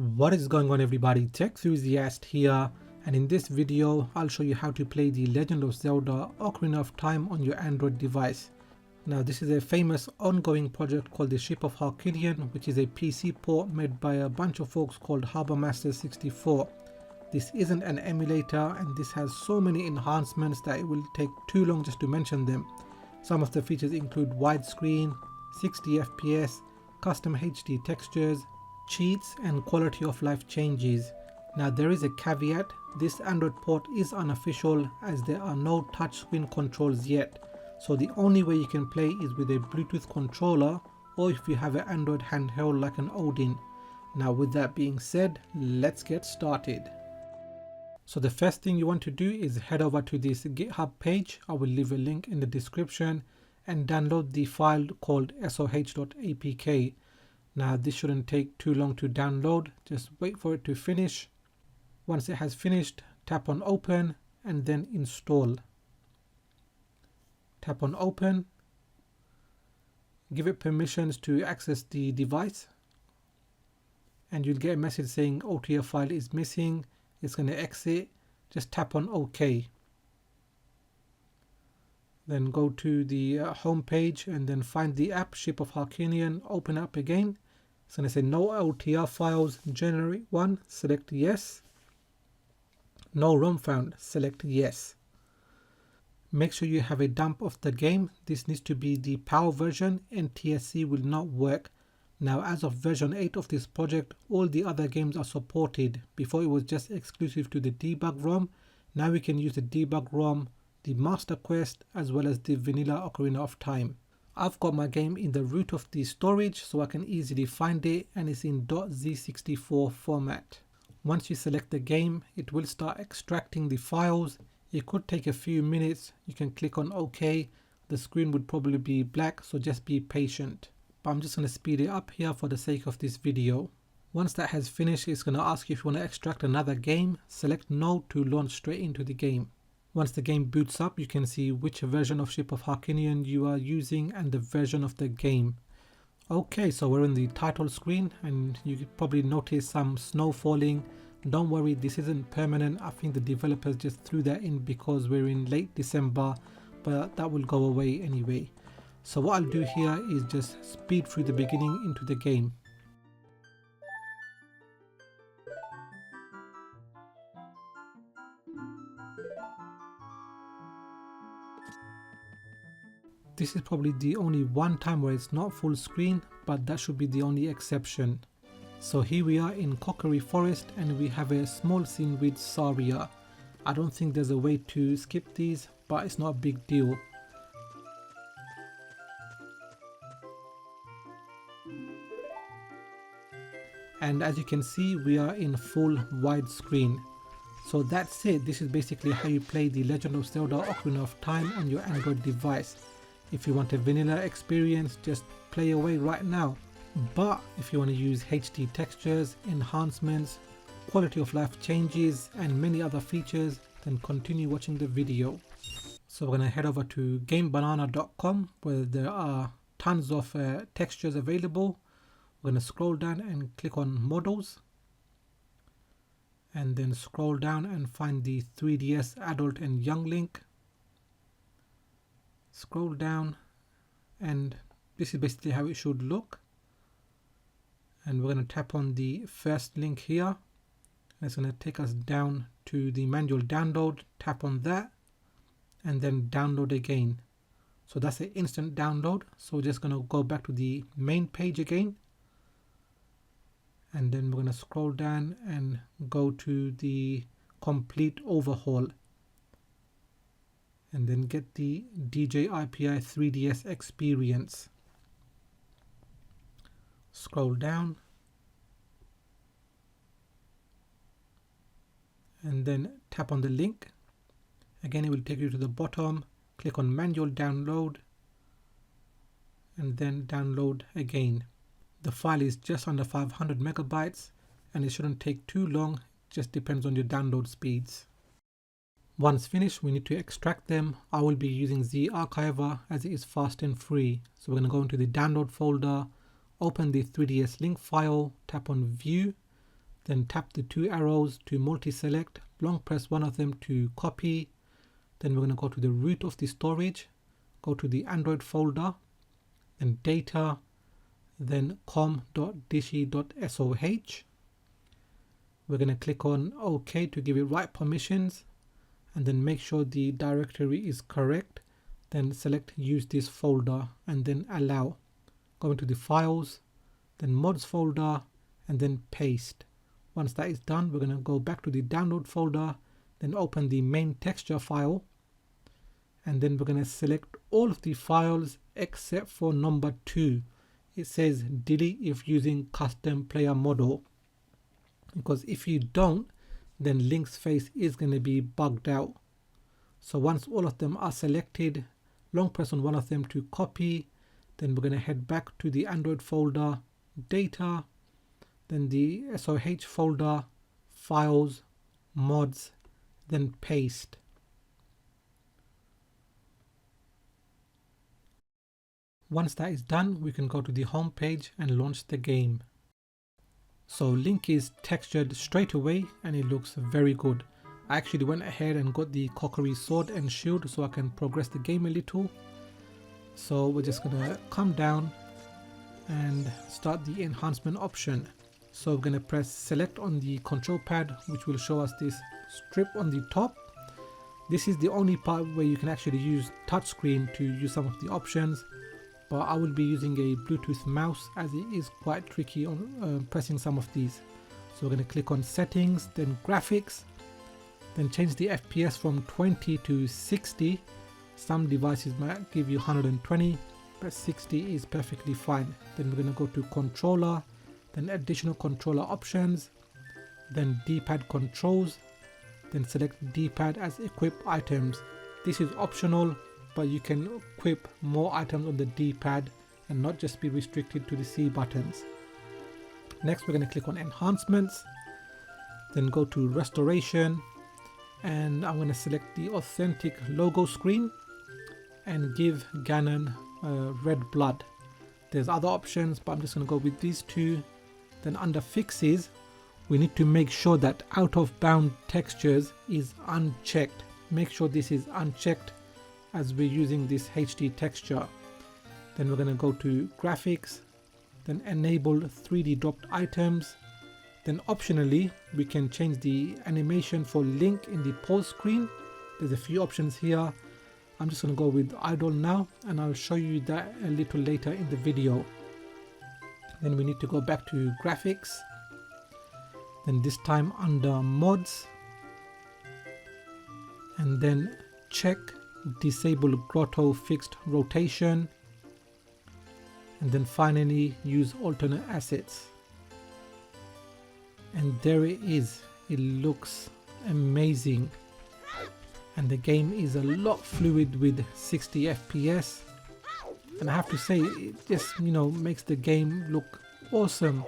What is going on, everybody? Techthusiast here, and in this video I'll show you how to play the Legend of Zelda Ocarina of Time on your Android device. Now this is a famous ongoing project called the Ship of Harkinian, which is a PC port made by a bunch of folks called Harbour Masters 64. This isn't an emulator, and this has so many enhancements that it will take too long just to mention them. Some of the features include widescreen, 60 FPS, custom HD textures, cheats and quality of life changes. Now there is a caveat: this Android port is unofficial as there are no touchscreen controls yet, so the only way you can play is with a Bluetooth controller or if you have an Android handheld like an Odin. Now with that being said, let's get started. So the first thing you want to do is head over to this GitHub page. I will leave a link in the description, and download the file called soh.apk. Now this shouldn't take too long to download, just wait for it to finish. Once it has finished, tap on open and then install. Tap on open, give it permissions to access the device, and you'll get a message saying OTF file is missing. It's going to exit. Just tap on OK. Then go to the home page and then find the app Ship of Harkinian. Open up again. It's going to say no LTR files, generate one, select yes. No ROM found, select yes. Make sure you have a dump of the game. This needs to be the PAL version. NTSC will not work. Now as of version 8 of this project, all the other games are supported. Before it was just exclusive to the debug ROM. Now we can use the debug ROM, the Master Quest, as well as the vanilla Ocarina of Time. I've got my game in the root of the storage so I can easily find it, and it's in .z64 format. Once you select the game, it will start extracting the files. It could take a few minutes. You can click on OK. The screen would probably be black, so just be patient. But I'm just going to speed it up here for the sake of this video. Once that has finished, it's going to ask you if you want to extract another game. Select no to launch straight into the game. Once the game boots up, you can see which version of Ship of Harkinian you are using and the version of the game. Okay, so we're in the title screen, and you could probably notice some snow falling. Don't worry, this isn't permanent. I think the developers just threw that in because we're in late December, but that will go away anyway. So what I'll do here is just speed through the beginning into the game. This is probably the only one time where it's not full screen, but that should be the only exception. So here we are in Kokiri Forest, and we have a small scene with Saria. I don't think there's a way to skip these, but it's not a big deal. And as you can see, we are in full widescreen. So that's it. This is basically how you play the Legend of Zelda Ocarina of Time on your Android device. If you want a vanilla experience, just play away right now. But if you want to use HD textures, enhancements, quality of life changes and many other features, then continue watching the video. So we're going to head over to gamebanana.com where there are tons of textures available. We're going to scroll down and click on models, and then scroll down and find the 3DS adult and young link. Scroll down, and this is basically how it should look. And we're going to tap on the first link here, and it's going to take us down to the manual download. Tap on that and then download again. So that's an instant download. So we're just going to go back to the main page again, and then we're going to scroll down and go to the complete overhaul, and then get the DJIPI 3DS experience. Scroll down and then tap on the link. Again, it will take you to the bottom. Click on manual download and then download again. The file is just under 500 megabytes, and it shouldn't take too long. Just depends on your download speeds. Once finished, we need to extract them. I will be using Z Archiver as it is fast and free. So we're going to go into the download folder, open the 3ds link file, tap on view, then tap the two arrows to multi-select, long press one of them to copy. Then we're going to go to the root of the storage, go to the Android folder, then data, then com.dishi.soh. We're going to click on OK to give it right permissions, and then make sure the directory is correct. Then select use this folder and then allow. Go into the files, then mods folder, and then paste. Once that is done, we're going to go back to the download folder, then open the main texture file, and then we're going to select all of the files except for number 2. It says delete if using custom player model, because if you don't, then Link's face is going to be bugged out. So once all of them are selected, long press on one of them to copy. Then we're going to head back to the Android folder, data, then the SOH folder, files, mods, then paste. Once that is done, we can go to the home page and launch the game. So Link is textured straight away and it looks very good. I actually went ahead and got the Kokiri sword and shield so I can progress the game a little. So we're just going to come down and start the enhancement option. So we're going to press select on the control pad, which will show us this strip on the top. This is the only part where you can actually use touchscreen to use some of the options. But I will be using a Bluetooth mouse as it is quite tricky on pressing some of these. So we're going to click on settings, then graphics, then change the FPS from 20 to 60. Some devices might give you 120, but 60 is perfectly fine. Then we're going to go to controller, then additional controller options, then D-pad controls, then select D-pad as equip items. This is optional, but you can equip more items on the D-pad and not just be restricted to the C buttons. Next we're going to click on enhancements, then go to restoration, and I'm going to select the authentic logo screen and give Ganon red blood. There's other options, but I'm just going to go with these two. Then under fixes, we need to make sure that out of bound textures is unchecked. Make sure this is unchecked as we're using this HD texture. Then we're going to go to graphics, then enable 3D dropped items. Then optionally we can change the animation for Link in the pause screen. There's a few options here. I'm just going to go with idle now, and I'll show you that a little later in the video. Then we need to go back to graphics, then this time under mods, and then check disable grotto fixed rotation, and then finally use alternate assets. And there it is. It looks amazing, and the game is a lot fluid with 60 FPS, and I have to say it just makes the game look awesome,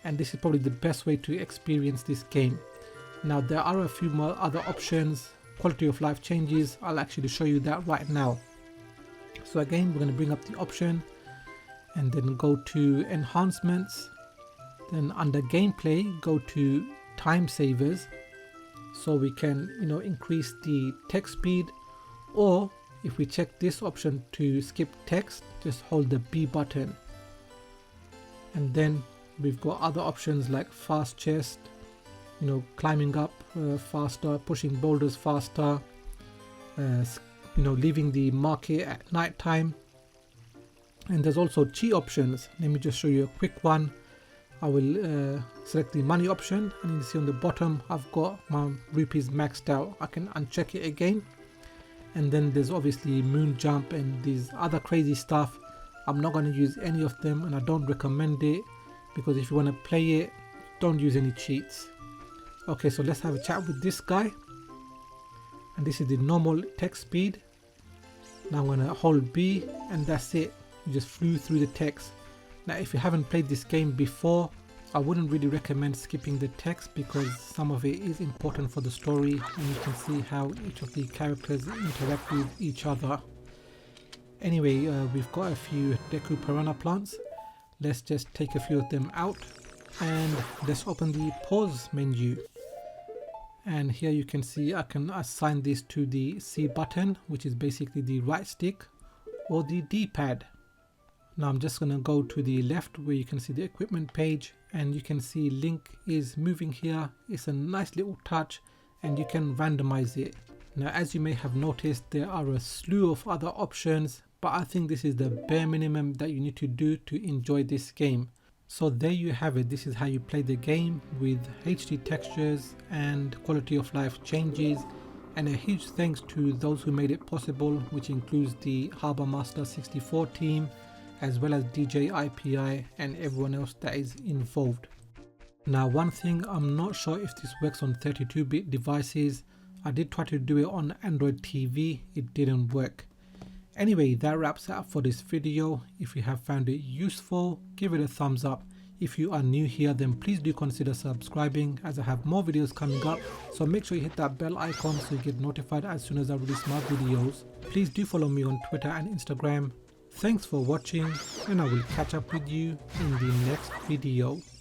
and this is probably the best way to experience this game. Now there are a few more other options, quality of life changes. I'll actually show you that right now. So again, we're going to bring up the option and then go to enhancements, then under gameplay go to time savers, so we can increase the text speed, or if we check this option to skip text, just hold the B button. And then we've got other options like fast chest, climbing up faster, pushing boulders faster, leaving the market at night time. And there's also cheat options. Let me just show you a quick one. I will select the money option, and you see on the bottom I've got my rupees maxed out. I can uncheck it again, and then there's obviously moon jump and these other crazy stuff. I'm not going to use any of them, and I don't recommend it, because if you want to play it, don't use any cheats. Okay, so let's have a chat with this guy, and this is the normal text speed. Now I'm going to hold B, and that's it. You just flew through the text. Now if you haven't played this game before, I wouldn't really recommend skipping the text, because some of it is important for the story, and you can see how each of the characters interact with each other. Anyway, we've got a few Deku Piranha plants. Let's just take a few of them out. and let's open the pause menu. And here you can see I can assign this to the C button, which is basically the right stick, or the D-pad. Now I'm just going to go to the left where you can see the equipment page, and you can see Link is moving here. It's a nice little touch, and you can randomize it. Now as you may have noticed, there are a slew of other options, but I think this is the bare minimum that you need to do to enjoy this game. So there you have it. This is how you play the game with HD textures and quality of life changes, and a huge thanks to those who made it possible, which includes the Harbour Masters 64 team, as well as DJIPI and everyone else that is involved. Now one thing, I'm not sure if this works on 32-bit devices. I did try to do it on Android TV, it didn't work. Anyway, that wraps it up for this video. If you have found it useful, give it a thumbs up. If you are new here, then please do consider subscribing, as I have more videos coming up. So make sure you hit that bell icon so you get notified as soon as I release my videos. Please do follow me on Twitter and Instagram. Thanks for watching, and I will catch up with you in the next video.